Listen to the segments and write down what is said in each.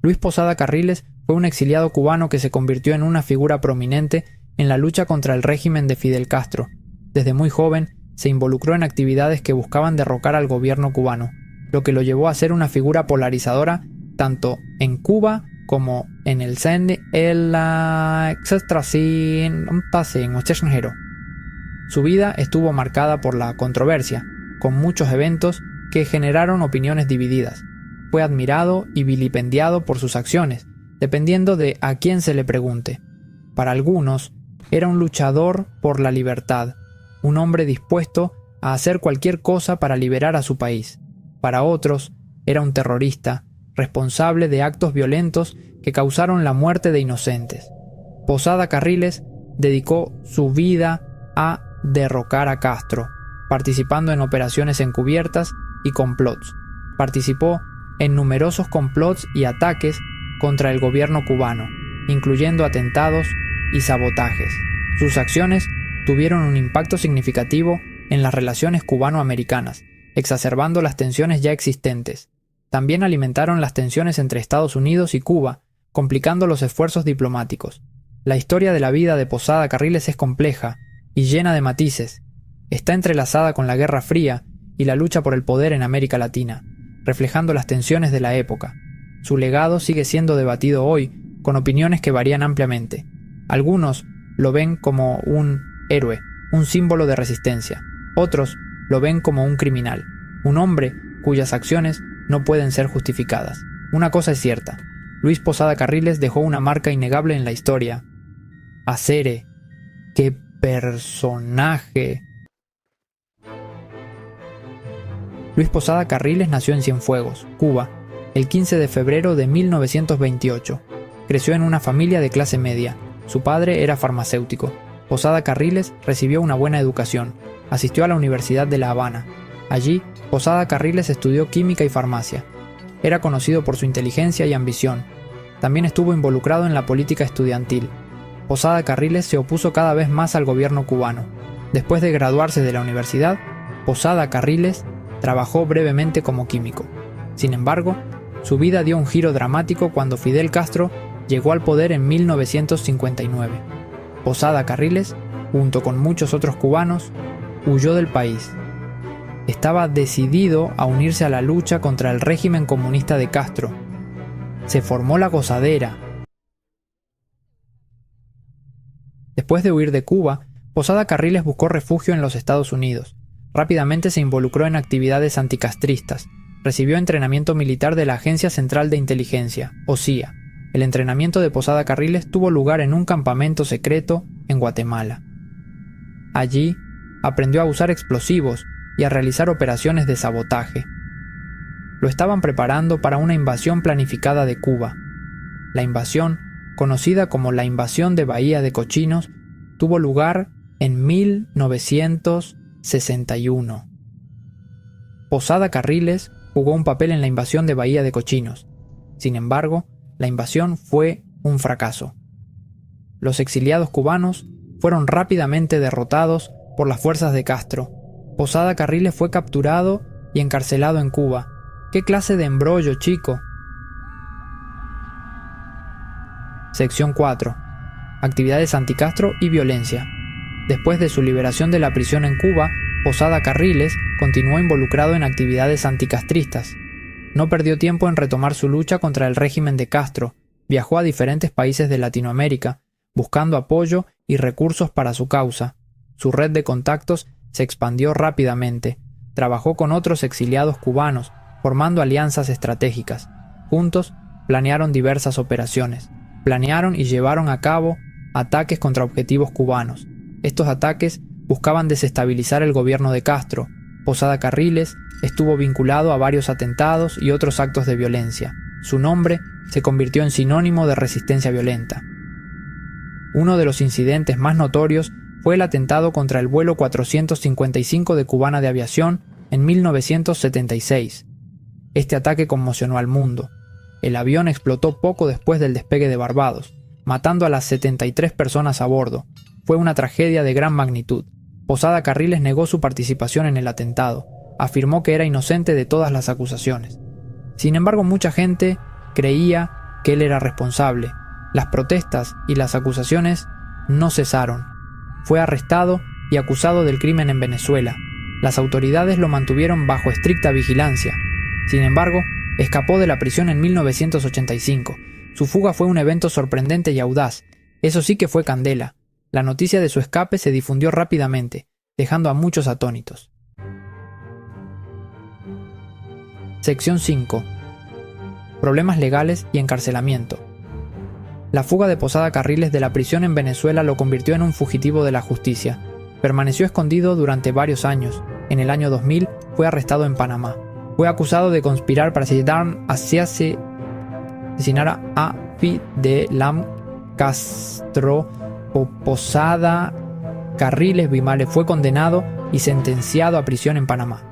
Luis Posada Carriles fue un exiliado cubano que se convirtió en una figura prominente en la lucha contra el régimen de Fidel Castro. Desde muy joven, se involucró en actividades que buscaban derrocar al gobierno cubano, lo que lo llevó a ser una figura polarizadora tanto en Cuba como en el extranjero. Su vida estuvo marcada por la controversia, con muchos eventos que generaron opiniones divididas. Fue admirado y vilipendiado por sus acciones, dependiendo de a quién se le pregunte. Para algunos, era un luchador por la libertad, un hombre dispuesto a hacer cualquier cosa para liberar a su país. Para otros, era un terrorista, responsable de actos violentos que causaron la muerte de inocentes. Posada Carriles dedicó su vida a derrocar a Castro, participando en operaciones encubiertas y complots. Participó en numerosos complots y ataques contra el gobierno cubano, incluyendo atentados y sabotajes. Sus acciones tuvieron un impacto significativo en las relaciones cubano-americanas, exacerbando las tensiones ya existentes. También alimentaron las tensiones entre Estados Unidos y Cuba, complicando los esfuerzos diplomáticos. La historia de la vida de Posada Carriles es compleja y llena de matices. Está entrelazada con la Guerra Fría y la lucha por el poder en América Latina, reflejando las tensiones de la época. Su legado sigue siendo debatido hoy, con opiniones que varían ampliamente. Algunos lo ven como un héroe, un símbolo de resistencia. Otros lo ven como un criminal, un hombre cuyas acciones no pueden ser justificadas. Una cosa es cierta: Luis Posada Carriles dejó una marca innegable en la historia. Acere, ¡qué personaje! Luis Posada Carriles nació en Cienfuegos, Cuba, el 15 de febrero de 1928. Creció en una familia de clase media. Su padre era farmacéutico. Posada Carriles recibió una buena educación. Asistió a la Universidad de La Habana. Allí, Posada Carriles estudió química y farmacia. Era conocido por su inteligencia y ambición. También estuvo involucrado en la política estudiantil. Posada Carriles se opuso cada vez más al gobierno cubano. Después de graduarse de la universidad, Posada Carriles trabajó brevemente como químico. Sin embargo, su vida dio un giro dramático cuando Fidel Castro llegó al poder en 1959. Posada Carriles, junto con muchos otros cubanos, huyó del país. Estaba decidido a unirse a la lucha contra el régimen comunista de Castro. Se formó la gozadera. Después de huir de Cuba, Posada Carriles buscó refugio en los Estados Unidos. Rápidamente se involucró en actividades anticastristas. Recibió entrenamiento militar de la Agencia Central de Inteligencia, o CIA. El entrenamiento de Posada Carriles tuvo lugar en un campamento secreto en Guatemala. Allí, aprendió a usar explosivos y a realizar operaciones de sabotaje. Lo estaban preparando para una invasión planificada de Cuba. La invasión, conocida como la invasión de Bahía de Cochinos, tuvo lugar en 1961. Posada Carriles jugó un papel en la invasión de Bahía de Cochinos. Sin embargo, la invasión fue un fracaso. Los exiliados cubanos fueron rápidamente derrotados por las fuerzas de Castro. Posada Carriles fue capturado y encarcelado en Cuba. ¿Qué clase de embrollo, chico? Sección 4. Actividades anticastro y violencia. Después de su liberación de la prisión en Cuba, Posada Carriles continuó involucrado en actividades anticastristas. No perdió tiempo en retomar su lucha contra el régimen de Castro. Viajó a diferentes países de Latinoamérica, buscando apoyo y recursos para su causa. Su red de contactos se expandió rápidamente. Trabajó con otros exiliados cubanos, formando alianzas estratégicas. Juntos, planearon diversas operaciones. Planearon y llevaron a cabo ataques contra objetivos cubanos. Estos ataques buscaban desestabilizar el gobierno de Castro. Posada Carriles estuvo vinculado a varios atentados y otros actos de violencia. Su nombre se convirtió en sinónimo de resistencia violenta. Uno de los incidentes más notorios fue el atentado contra el vuelo 455 de Cubana de Aviación en 1976. Este ataque conmocionó al mundo. El avión explotó poco después del despegue de Barbados, matando a las 73 personas a bordo. Fue una tragedia de gran magnitud. Posada Carriles negó su participación en el atentado. Afirmó que era inocente de todas las acusaciones. Sin embargo, mucha gente creía que él era responsable. Las protestas y las acusaciones no cesaron. Fue arrestado y acusado del crimen en Venezuela. Las autoridades lo mantuvieron bajo estricta vigilancia. Sin embargo, escapó de la prisión en 1985. Su fuga fue un evento sorprendente y audaz. Eso sí que fue candela. La noticia de su escape se difundió rápidamente, dejando a muchos atónitos. Sección 5. Problemas legales y encarcelamiento. La fuga de Posada Carriles de la prisión en Venezuela lo convirtió en un fugitivo de la justicia. Permaneció escondido durante varios años. En el año 2000 fue arrestado en Panamá. Fue acusado de conspirar para asesinar a Fidel Castro. Posada Carriles Vimales fue condenado y sentenciado a prisión en Panamá.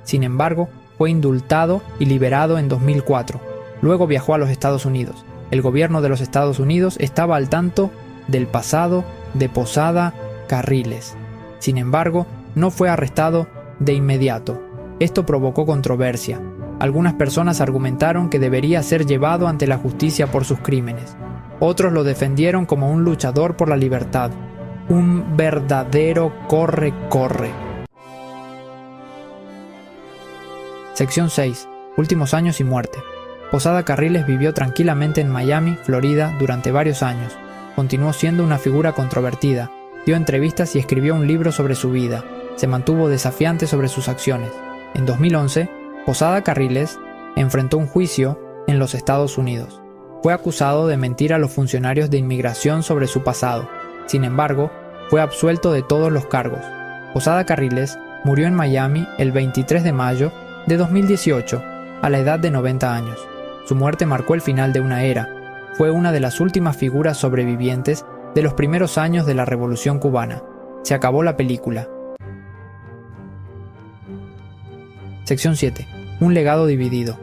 Sin embargo, fue indultado y liberado en 2004. Luego viajó a los Estados Unidos. El gobierno de los Estados Unidos estaba al tanto del pasado de Posada Carriles. Sin embargo, no fue arrestado de inmediato. Esto provocó controversia. Algunas personas argumentaron que debería ser llevado ante la justicia por sus crímenes. Otros lo defendieron como un luchador por la libertad. Un verdadero corre-corre. Sección 6. Últimos años y muerte. Posada Carriles vivió tranquilamente en Miami, Florida, durante varios años. Continuó siendo una figura controvertida. Dio entrevistas y escribió un libro sobre su vida. Se mantuvo desafiante sobre sus acciones. En 2011, Posada Carriles enfrentó un juicio en los Estados Unidos. Fue acusado de mentir a los funcionarios de inmigración sobre su pasado. Sin embargo, fue absuelto de todos los cargos. Posada Carriles murió en Miami el 23 de mayo de 2018, a la edad de 90 años. Su muerte marcó el final de una era. Fue una de las últimas figuras sobrevivientes de los primeros años de la Revolución Cubana. Se acabó la película. Sección 7. Un legado dividido.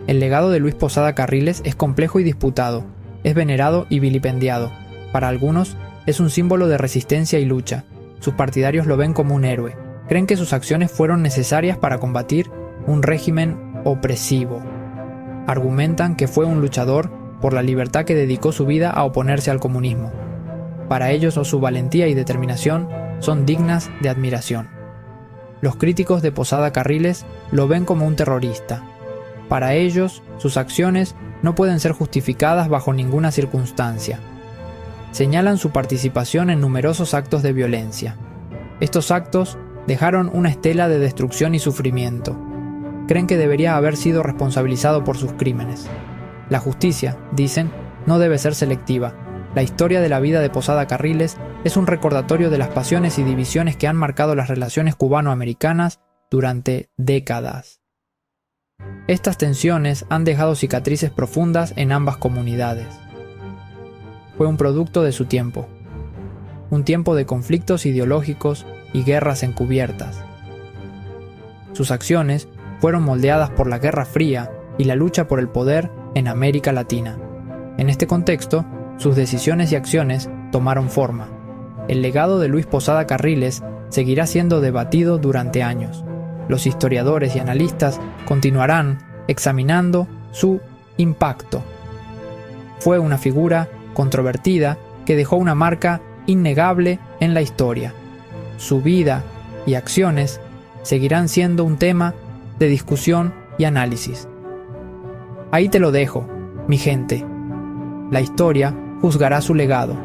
El legado de Luis Posada Carriles es complejo y disputado. Es venerado y vilipendiado. Para algunos, es un símbolo de resistencia y lucha. Sus partidarios lo ven como un héroe. Creen que sus acciones fueron necesarias para combatir un régimen opresivo. Argumentan que fue un luchador por la libertad que dedicó su vida a oponerse al comunismo. Para ellos, su valentía y determinación son dignas de admiración. Los críticos de Posada Carriles lo ven como un terrorista. Para ellos, sus acciones no pueden ser justificadas bajo ninguna circunstancia. Señalan su participación en numerosos actos de violencia. Estos actos dejaron una estela de destrucción y sufrimiento. Creen que debería haber sido responsabilizado por sus crímenes. La justicia, dicen, no debe ser selectiva. La historia de la vida de Posada Carriles es un recordatorio de las pasiones y divisiones que han marcado las relaciones cubano-americanas durante décadas. Estas tensiones han dejado cicatrices profundas en ambas comunidades. Fue un producto de su tiempo. Un tiempo de conflictos ideológicos y guerras encubiertas. Sus acciones fueron moldeadas por la Guerra Fría y la lucha por el poder en América Latina. En este contexto, sus decisiones y acciones tomaron forma. El legado de Luis Posada Carriles seguirá siendo debatido durante años. Los historiadores y analistas continuarán examinando su impacto. Fue una figura controvertida que dejó una marca innegable en la historia. Su vida y acciones seguirán siendo un tema de discusión y análisis. Ahí te lo dejo, mi gente. La historia juzgará su legado.